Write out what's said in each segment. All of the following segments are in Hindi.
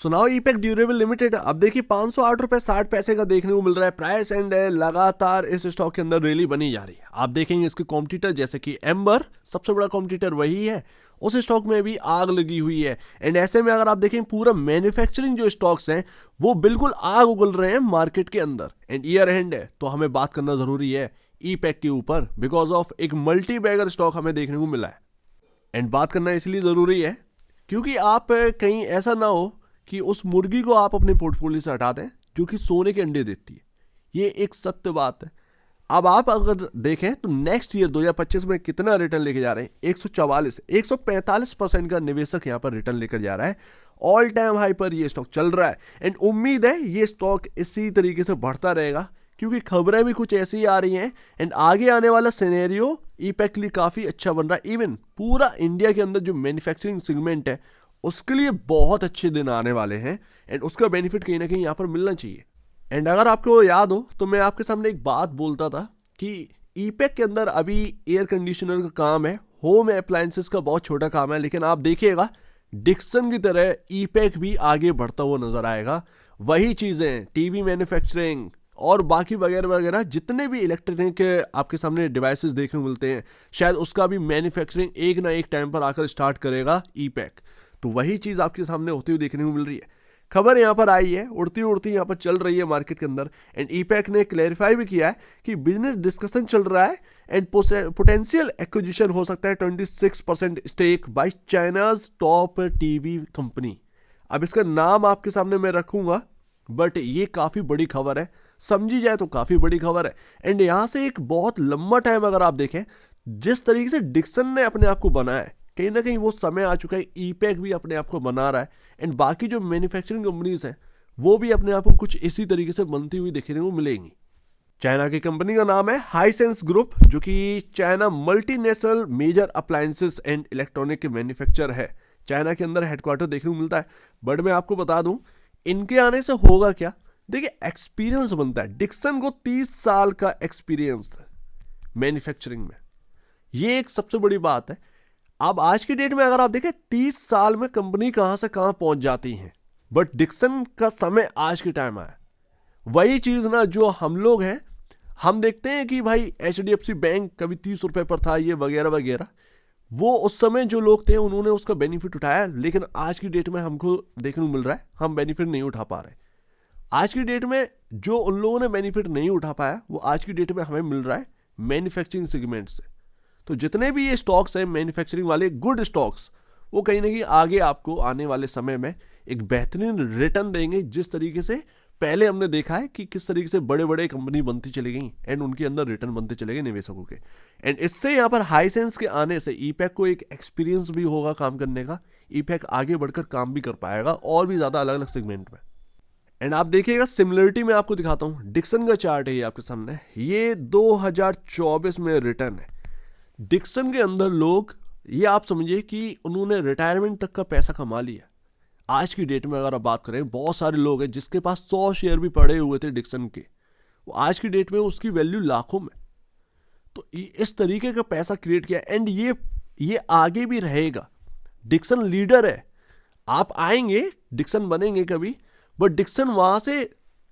सुनाओ ईपैक ड्यूरेबल लिमिटेड। अब देखिए 508 रुपए 60 पैसे का देखने को मिल रहा है प्राइस एंड लगातार इस स्टॉक के अंदर रैली बनी जा रही है। आप देखेंगे इसके कॉम्पिटिटर जैसे कि एम्बर, सबसे बड़ा कॉम्पिटिटर वही है, उस स्टॉक में भी आग लगी हुई है। एंड ऐसे में अगर आप देखें पूरा मैन्युफैक्चरिंग जो स्टॉक्स हैं वो बिल्कुल आग उगल रहे हैं मार्केट के अंदर। एंड ईयर एंड है तो हमें बात करना जरूरी है ईपैक के ऊपर, बिकॉज ऑफ एक मल्टी बैगर स्टॉक हमें देखने को मिला है। एंड बात करना इसलिए जरूरी है क्योंकि आप कहीं ऐसा ना हो कि उस मुर्गी को आप अपने पोर्टफोलियो से हटा दें जो कि सोने के अंडे देती है। ये एक सत्य बात है। अब आप अगर देखें तो नेक्स्ट ईयर 2025 में कितना रिटर्न लेके जा रहे हैं, 145% का निवेशक यहां पर रिटर्न लेकर जा रहा है। ऑल टाइम हाई पर ये स्टॉक चल रहा है एंड उम्मीद है ये स्टॉक इसी तरीके से बढ़ता रहेगा क्योंकि खबरें भी कुछ ऐसी ही आ रही हैं। एंड आगे आने वाला सिनेरियो ईपैक के लिए काफी अच्छा बन रहा है। इवन पूरा इंडिया के अंदर जो मैन्युफैक्चरिंग सेगमेंट है उसके लिए बहुत अच्छे दिन आने वाले हैं एंड उसका बेनिफिट कहीं ना कहीं यहाँ पर मिलना चाहिए। एंड अगर आपको याद हो तो मैं आपके सामने एक बात बोलता था कि ईपैक के अंदर अभी एयर कंडीशनर का काम है, होम अप्लायंसेस का बहुत छोटा काम है, लेकिन आप देखिएगा डिक्सन की तरह ईपैक भी आगे बढ़ता हुआ नजर आएगा। वही चीजें टीवी मैन्युफैक्चरिंग और बाकी वगैरह वगैरह जितने भी इलेक्ट्रॉनिक के आपके सामने डिवाइसेस देखने को मिलते हैं, शायद उसका भी मैन्युफैक्चरिंग एक ना एक टाइम पर आकर स्टार्ट करेगा ईपैक। तो वही चीज आपके सामने होती हुई देखने को मिल रही है। खबर यहां पर आई है, उड़ती उड़ती यहां पर चल रही है मार्केट के अंदर। एंड ईपैक ने क्लैरिफाई भी किया है कि बिजनेस डिस्कशन चल रहा है एंड पोटेंशियल एक्विजिशन हो सकता है 26% stake by China's top TV company. अब इसका नाम आपके सामने मैं रखूंगा, बट ये काफी बड़ी खबर है, समझी जाए तो काफी बड़ी खबर है। एंड यहां से एक बहुत लंबा टाइम अगर आप देखें जिस तरीके से डिक्सन ने अपने आप को बनाया है, कहीं ना कहीं वो समय आ चुका है ईपैक भी अपने आप को बना रहा है। एंड बाकी जो मैन्युफैक्चरिंग कंपनीज हैं वो भी अपने आप को कुछ इसी तरीके से बनती हुई देखने को मिलेंगी। चाइना की कंपनी का नाम है हाइसेंस ग्रुप, जो कि China multinational major appliances and electronic के मैन्युफैक्चर है। चाइना के अंदर हेडक्वार्टर देखने को मिलता है। बट मैं आपको बता दूं इनके आने से होगा क्या, देखिए एक्सपीरियंस बनता है। डिक्सन को 30 साल का एक्सपीरियंस है मैन्युफैक्चरिंग में, ये एक सबसे बड़ी बात है। अब आज की डेट में अगर आप देखें 30 साल में कंपनी कहां से कहां पहुंच जाती है, बट डिक्सन का समय आज के टाइम आया। वही चीज ना जो हम लोग हैं, हम देखते हैं कि भाई HDFC बैंक कभी 30 रुपए पर था, ये वगैरह वगैरह, वो उस समय जो लोग थे उन्होंने उसका बेनिफिट उठाया। लेकिन आज की डेट में हमको देखने को मिल रहा है हम बेनिफिट नहीं उठा पा रहे। आज की डेट में जो उन लोगों ने बेनिफिट नहीं उठा पाया वो आज की डेट में हमें मिल रहा है मैन्युफैक्चरिंग सेगमेंट से। तो जितने भी ये स्टॉक्स हैं मैन्युफैक्चरिंग वाले गुड स्टॉक्स, वो कहीं ना कहीं आगे आपको आने वाले समय में एक बेहतरीन रिटर्न देंगे। जिस तरीके से पहले हमने देखा है कि किस तरीके से बड़े बड़े कंपनी बनती चली गई एंड उनके अंदर रिटर्न बनते चले गए निवेशकों के। एंड इससे यहाँ पर हाइसेंस के आने से ईपैक को एक एक्सपीरियंस भी होगा काम करने का। ईपैक आगे बढ़कर काम भी कर पाएगा और भी ज्यादा अलग अलग सेगमेंट में। एंड आप देखिएगा सिमिलरिटी में आपको दिखाता हूं, डिक्सन का चार्ट है ये आपके सामने, ये 2024 में रिटर्न है। डिक्सन के अंदर लोग, ये आप समझिए कि उन्होंने रिटायरमेंट तक का पैसा कमा लिया। आज की डेट में अगर आप बात करें, बहुत सारे लोग हैं जिसके पास 100 शेयर भी पड़े हुए थे डिक्सन के, वो आज की डेट में उसकी वैल्यू लाखों में। तो इस तरीके का पैसा क्रिएट किया एंड ये आगे भी रहेगा। डिक्सन लीडर है, आप आएंगे डिक्सन बनेंगे कभी, बट डिक्सन वहां से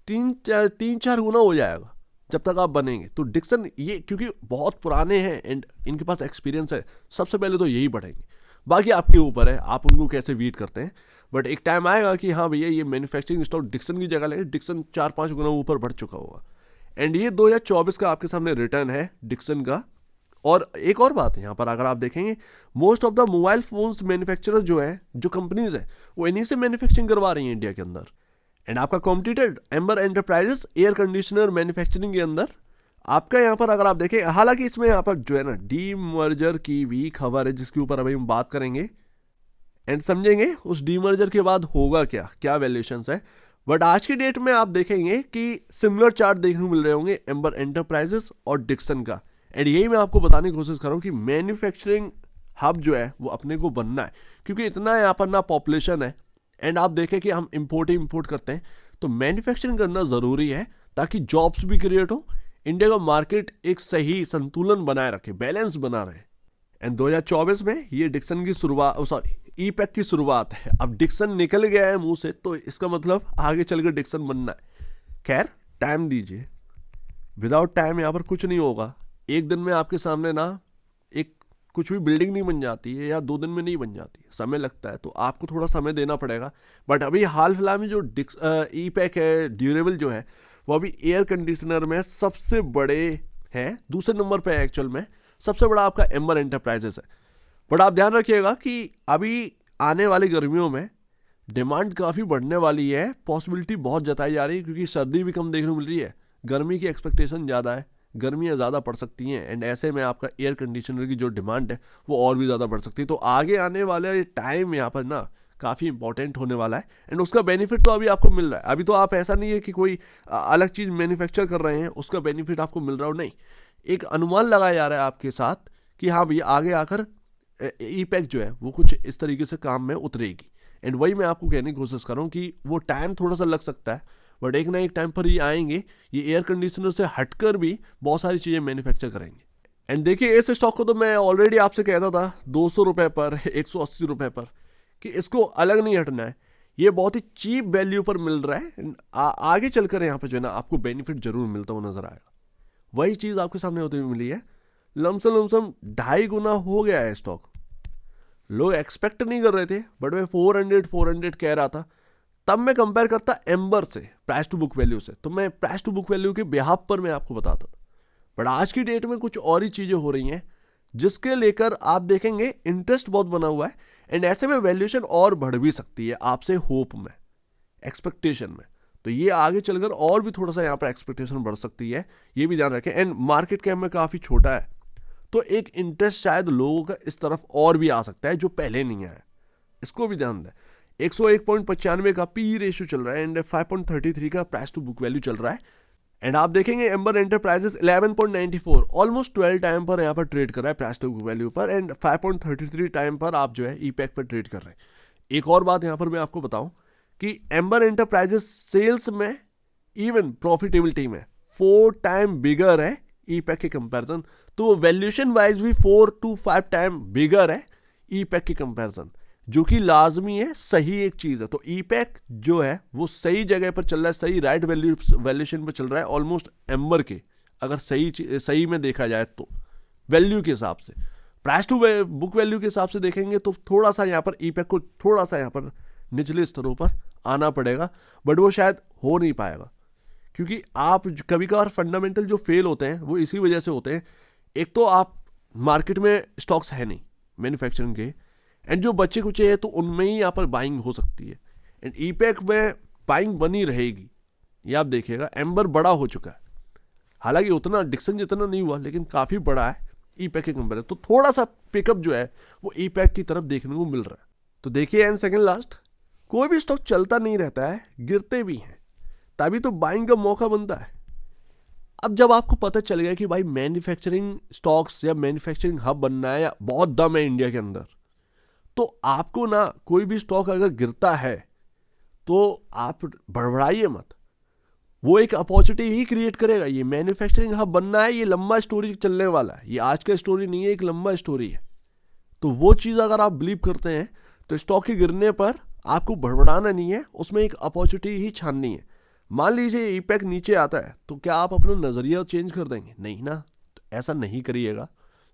तीन चार गुना हो जाएगा जब तक आप बनेंगे। तो डिक्सन ये क्योंकि बहुत पुराने हैं एंड इनके पास एक्सपीरियंस है, सबसे पहले तो यही बढ़ेंगे। बाकी आपके ऊपर है आप उनको कैसे बीट करते हैं। बट एक टाइम आएगा कि हाँ भैया ये मैन्युफैक्चरिंग स्टॉक डिक्सन की जगह लेंगे, डिक्सन 4-5 गुना ऊपर बढ़ चुका होगा। एंड ये 2024 का आपके सामने रिटर्न है डिक्सन का। और एक और बात है यहाँ पर अगर आप देखेंगे, most of the mobile phones manufacturer जो है, जो कंपनीज है, वो इन्हीं से मैन्युफैक्चरिंग करवा रही है इंडिया के अंदर। एंड आपका competitor amber enterprises air conditioner manufacturing के अंदर आपका यहाँ पर अगर आप देखें, हालांकि इसमें यहाँ पर जो है ना डीमर्जर की भी खबर है जिसके ऊपर अभी हम बात करेंगे एंड समझेंगे उस डीमर्जर के बाद होगा क्या वैल्यूएशंस है। बट आज की डेट में आप देखेंगे कि सिमिलर चार्ट देखने को मिल रहे होंगे एम्बर एंटरप्राइजेस और डिक्सन का। एंड यही मैं आपको बताने की कोशिश कर रहा हूँ कि मैन्युफैक्चरिंग हब जो है वो अपने को बनना है, क्योंकि इतना यहाँ पर ना पॉपुलेशन है एंड आप देखें कि हम इंपोर्ट करते हैं, तो मैन्युफैक्चरिंग करना ज़रूरी है ताकि जॉब्स भी क्रिएट हो, इंडिया का मार्केट एक सही संतुलन बनाए रखे, बैलेंस बना रहे। एंड 2024 में ये डिक्सन की शुरुआत, ई पैक की शुरुआत है। अब डिक्सन निकल गया है मुंह से, तो इसका मतलब आगे चलकर डिक्सन बनना है। खैर टाइम दीजिए, विदाउट टाइम यहाँ पर कुछ नहीं होगा। एक दिन में आपके सामने ना एक कुछ भी बिल्डिंग नहीं बन जाती है, या 2 दिन में नहीं बन जाती है, समय लगता है, तो आपको थोड़ा समय देना पड़ेगा। बट अभी हाल फिलहाल में जो ई पैक है ड्यूरेबल जो है, वो अभी एयर कंडीशनर में सबसे बड़े हैं। दूसरे नंबर पे एक्चुअल में सबसे बड़ा आपका एम्बर एंटरप्राइजेस है। बट आप ध्यान रखिएगा कि अभी आने वाली गर्मियों में डिमांड काफ़ी बढ़ने वाली है, पॉसिबिलिटी बहुत जताई जा रही है, क्योंकि सर्दी भी कम देखने को मिल रही है, गर्मी की एक्सपेक्टेशन ज़्यादा है, गर्मियाँ ज़्यादा पड़ सकती हैं, एंड ऐसे में आपका एयर कंडीशनर की जो डिमांड है वो और भी ज़्यादा बढ़ सकती है। तो आगे आने वाले टाइम यहाँ पर ना काफ़ी इंपॉर्टेंट होने वाला है, एंड उसका बेनिफिट तो अभी आपको मिल रहा है। अभी तो आप ऐसा नहीं है कि कोई अलग चीज़ मैन्युफैक्चर कर रहे हैं उसका बेनिफिट आपको मिल रहा हो, नहीं, एक अनुमान लगाया जा रहा है आपके साथ कि हाँ भैया आगे आकर ई पैक जो है वो कुछ इस तरीके से काम में उतरेगी। एंड वही मैं आपको कहने की कोशिश कर रहा हूँ कि वो टाइम थोड़ा सा लग सकता है, बट एक ना एक टाइम पर ये आएंगे, ये एयर कंडीशनर से हटकर भी बहुत सारी चीज़ें मैन्युफैक्चर करेंगे। एंड देखिए इस स्टॉक को तो मैं ऑलरेडी आपसे कहता था 200 रुपये पर, 180 रुपये पर, कि इसको अलग नहीं हटना है, ये बहुत ही चीप वैल्यू पर मिल रहा है। आगे चलकर यहाँ पर जो है ना आपको बेनिफिट जरूर मिलता हुआ नजर आएगा। वही चीज़ आपके सामने होती हुई मिली है, लमसम 2.5 गुना हो गया है स्टॉक। लोग एक्सपेक्ट नहीं कर रहे थे, बट मैं 400 कह रहा था, तब मैं कंपेयर करता एम्बर से, प्राइस टू बुक वैल्यू से, तो मैं प्राइस टू बुक वैल्यू के बिहाफ पर मैं आपको बताता था। बट आज की डेट में कुछ और ही चीज़ें हो रही हैं जिसके लेकर आप देखेंगे इंटरेस्ट बहुत बना हुआ है, एंड ऐसे में वैल्यूएशन और बढ़ भी सकती है आपसे होप में, एक्सपेक्टेशन में। तो ये आगे चलकर और भी थोड़ा सा यहाँ पर एक्सपेक्टेशन बढ़ सकती है, ये भी ध्यान रखें। एंड मार्केट कैप में काफ़ी छोटा है, तो एक इंटरेस्ट शायद लोगों का इस तरफ और भी आ सकता है जो पहले नहीं आया, इसको भी ध्यान दें। 101.95 का पी रेशियो चल रहा है, एंड 5.33 का प्राइस टू बुक वैल्यू चल रहा है। एंड आप देखेंगे एम्बर एंटरप्राइजेस 11.94, ऑलमोस्ट 12 टाइम पर यहाँ पर ट्रेड कर रहा है प्राइस टू बुक वैल्यू पर, एंड 5.33 टाइम पर आप जो है ई पैक पर ट्रेड कर रहे हैं। एक और बात यहाँ पर मैं आपको बताऊं कि एम्बर एंटरप्राइजेस सेल्स में इवन प्रॉफिटेबिलिटी में 4 टाइम बिगर है ई पैक के कंपैरिजन, तो वैल्यूएशन वाइज भी 4 to 5 टाइम बिगर है ई पैक के कंपैरिजन, जो कि लाजमी है, सही एक चीज़ है। तो ई पैक जो है वो सही जगह पर चल रहा है, सही राइट वैल्यूएशन पर चल रहा है, ऑलमोस्ट एम्बर के, अगर सही में देखा जाए तो वैल्यू के हिसाब से। प्राइस टू बुक वैल्यू के हिसाब से देखेंगे तो थोड़ा सा यहाँ पर ई पैक को थोड़ा सा यहाँ पर निचले स्तरों पर आना पड़ेगा, बट वो शायद हो नहीं पाएगा, क्योंकि आप कभी कभार फंडामेंटल जो फेल होते हैं वो इसी वजह से होते हैं। एक तो आप मार्केट में स्टॉक्स है नहीं मैन्युफैक्चरिंग के, एंड जो बच्चे कुचे हैं तो उनमें ही यहाँ पर बाइंग हो सकती है, एंड ई पैक में बाइंग बनी रहेगी, ये आप देखिएगा। एम्बर बड़ा हो चुका है, हालांकि उतना डिक्सन जितना नहीं हुआ, लेकिन काफ़ी बड़ा है ई पैक के कंपेयर, तो थोड़ा सा पिकअप जो है वो ई पैक की तरफ देखने को मिल रहा है। तो देखिए एंड सेकेंड लास्ट, कोई भी स्टॉक चलता नहीं रहता है, गिरते भी हैं, तभी तो बाइंग का मौका बनता है। अब जब आपको पता चल गया कि भाई मैन्युफैक्चरिंग स्टॉक्स या मैन्युफैक्चरिंग हब बनना है या बहुत दम है इंडिया के अंदर, तो आपको ना कोई भी स्टॉक अगर गिरता है तो आप बड़बड़ाइए मत, वो एक अपॉर्चुनिटी ही क्रिएट करेगा। ये मैन्युफैक्चरिंग हब बनना है, ये लंबा स्टोरी चलने वाला है, ये आज का स्टोरी नहीं है, एक लंबा स्टोरी है। तो वो चीज़ अगर आप बिलीव करते हैं तो स्टॉक के गिरने पर आपको बड़बड़ाना नहीं है, उसमें एक अपॉर्चुनिटी ही छाननी है। मान लीजिए ई पैक नीचे आता है, तो क्या आप अपना नज़रिया चेंज कर देंगे? नहीं ना, तो ऐसा नहीं करिएगा,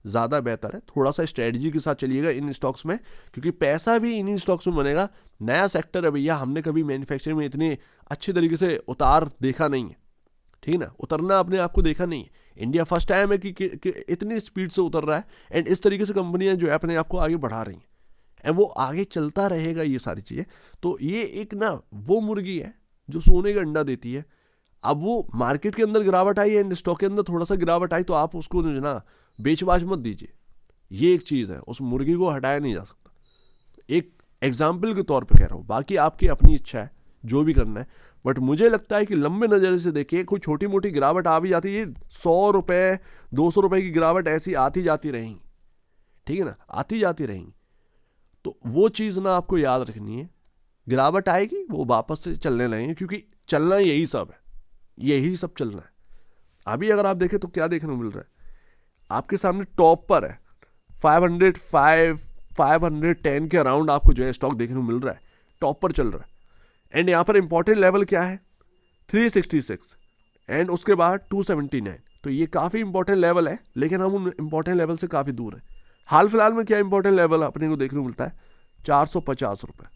ज़्यादा बेहतर है थोड़ा सा स्ट्रेटजी के साथ चलिएगा इन स्टॉक्स में, क्योंकि पैसा भी इन्हीं स्टॉक्स में बनेगा। नया सेक्टर है भैया, हमने कभी मैन्युफैक्चरिंग में इतने अच्छे तरीके से उतार देखा नहीं है, ठीक है ना, उतरना अपने आप को देखा नहीं है। इंडिया फर्स्ट टाइम है कि इतनी स्पीड से उतर रहा है, एंड इस तरीके से कंपनियां जो है अपने आप को आगे बढ़ा रही हैं, एंड वो आगे चलता रहेगा ये सारी चीज़ें। तो ये एक ना वो मुर्गी है जो सोने का अंडा देती है। अब वो मार्केट के अंदर गिरावट आई एंड स्टॉक के अंदर थोड़ा सा गिरावट आई, तो आप उसको जो ना बेचबाच मत दीजिए, ये एक चीज़ है, उस मुर्गी को हटाया नहीं जा सकता। एक एग्जाम्पल के तौर पे कह रहा हूँ, बाकी आपकी अपनी इच्छा है जो भी करना है, बट मुझे लगता है कि लंबे नज़र से देखिए कोई छोटी मोटी गिरावट आ भी जाती है, 100 रुपये 200 रुपये की गिरावट ऐसी आती जाती रहेंगी, ठीक है ना, आती जाती रहेंगी। तो वो चीज़ ना आपको याद रखनी है, गिरावट आएगी वो वापस से चलने लगेंगे, क्योंकि चलना यही सब है, यही सब चलना है। अभी अगर आप देखें तो क्या देखने को मिल रहा है, आपके सामने टॉप पर है 505, 510 के अराउंड आपको जो है स्टॉक देखने को मिल रहा है, टॉप पर चल रहा है। एंड यहाँ पर इंपॉर्टेंट लेवल क्या है, 366 एंड उसके बाद 279। तो ये काफ़ी इंपॉर्टेंट लेवल है, लेकिन हम उन इंपॉर्टेंट लेवल से काफ़ी दूर है। हाल फिलहाल में क्या इंपॉर्टेंट लेवल अपने को देखने को मिलता है, 450 रुपये।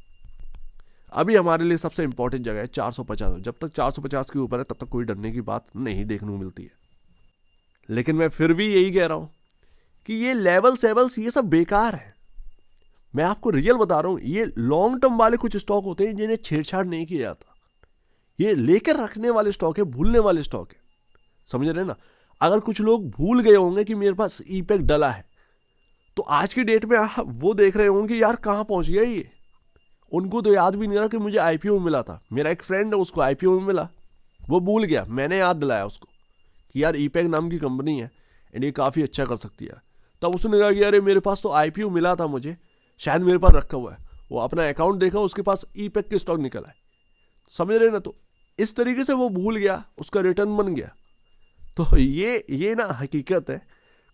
अभी हमारे लिए सबसे इंपॉर्टेंट जगह है 450। जब तक 450 के ऊपर है तब तक कोई डरने की बात नहीं देखने को मिलती है। लेकिन मैं फिर भी यही कह रहा हूँ कि ये लेवल्स ये सब बेकार है। मैं आपको रियल बता रहा हूँ, ये लॉन्ग टर्म वाले कुछ स्टॉक होते हैं जिन्हें छेड़छाड़ नहीं किया जाता। ये लेकर रखने वाले स्टॉक है, भूलने वाले स्टॉक है, समझ रहे ना। अगर कुछ लोग भूल गए होंगे कि मेरे पास ईपैक डला है, तो आज की डेट में वो देख रहे होंगे यार कहाँ पहुंच गया ये। उनको तो याद भी नहीं रहा कि मुझे आईपीओ में मिला था। मेरा एक फ्रेंड है, उसको आईपीओ में मिला, वो भूल गया, मैंने याद दिलाया उसको कि यार ईपैक नाम की कंपनी है एंड ये काफ़ी अच्छा कर सकती है। तब उसने कहा कि अरे मेरे पास तो आईपीओ मिला था, मुझे शायद मेरे पास रखा हुआ है। वो अपना अकाउंट देखा, उसके पास ईपैक के स्टॉक निकल आए, समझ रहे ना। तो इस तरीके से वो भूल गया, उसका रिटर्न बन गया। तो ये ना हकीकत है,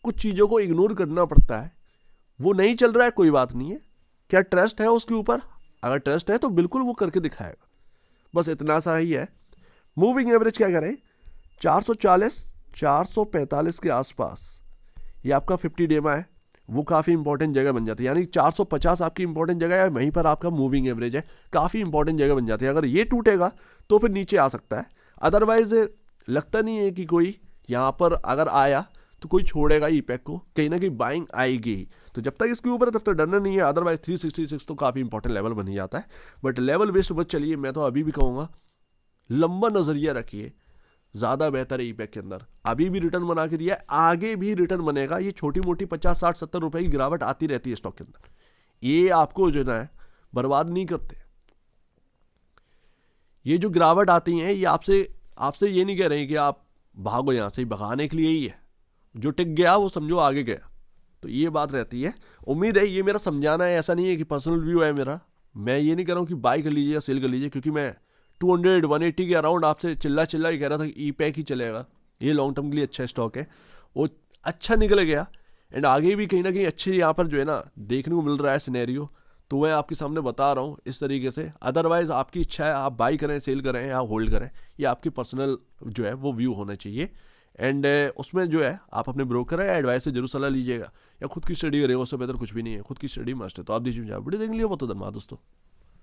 कुछ चीज़ों को इग्नोर करना पड़ता है। वो नहीं चल रहा है, कोई बात नहीं है। क्या ट्रस्ट है उसके ऊपर? अगर ट्रस्ट है तो बिल्कुल वो करके दिखाएगा, बस इतना सा ही है। मूविंग एवरेज क्या करें, 440 445 के आसपास ये आपका 50 डे में है, वो काफ़ी इंपॉर्टेंट जगह बन जाती है। यानी 450 आपकी इंपॉर्टेंट जगह है, वहीं पर आपका मूविंग एवरेज है, काफ़ी इंपॉर्टेंट जगह बन जाती है। अगर ये टूटेगा तो फिर नीचे आ सकता है, अदरवाइज लगता नहीं है कि कोई यहाँ पर अगर आया तो कोई छोड़ेगा ईपैक को, कहीं ना कहीं बाइंग आएगी ही। तो जब तक इसके ऊपर है तब तक डरना नहीं है, अदरवाइज 366 तो काफ़ी इंपॉर्टेंट लेवल बन ही जाता है। बट लेवल वेस्ट मत चलिए, मैं तो अभी भी कहूँगा लंबा नज़रिया रखिए, ज़्यादा बेहतर है ईपैक के अंदर। अभी भी रिटर्न बना के दिया है, आगे भी रिटर्न बनेगा। ये छोटी मोटी 50 60 70 रुपए की गिरावट आती रहती है स्टॉक के अंदर, ये आपको जो है बर्बाद नहीं करते। ये जो गिरावट आती है ये आपसे ये नहीं कह रहे हैं कि आप भागो यहाँ से, भगाने के लिए ही है। जो टिक गया वो समझो आगे गया, तो ये बात रहती है। उम्मीद है ये मेरा समझाना है, ऐसा नहीं है कि पर्सनल व्यू है मेरा। मैं ये नहीं कह रहा हूँ कि बाय कर लीजिए या सेल कर लीजिए, क्योंकि मैं 200 180 के अराउंड आपसे चिल्ला ही कह रहा था कि ईपैक ही चलेगा, ये लॉन्ग टर्म के लिए अच्छा स्टॉक है। वो अच्छा निकल गया एंड आगे भी कहीं ना कहीं अच्छे यहाँ पर जो है ना देखने को मिल रहा है सिनेरियो, तो मैं आपके सामने बता रहा हूँ इस तरीके से। अदरवाइज आपकी इच्छा है, आप बाई करें, सेल करें या होल्ड करें, ये आपकी पर्सनल जो है वो व्यू होना चाहिए। एंड उसमें जो है आप अपने ब्रोकर है एडवाइस से जरूर सलाह लीजिएगा, या खुद की स्टडी करेगा, उससे बेहतर कुछ भी नहीं है। खुद की स्टडी मस्ट है। तो आप दीजिए वीडियो देख लिया, बहुत धन्यवाद दोस्तों।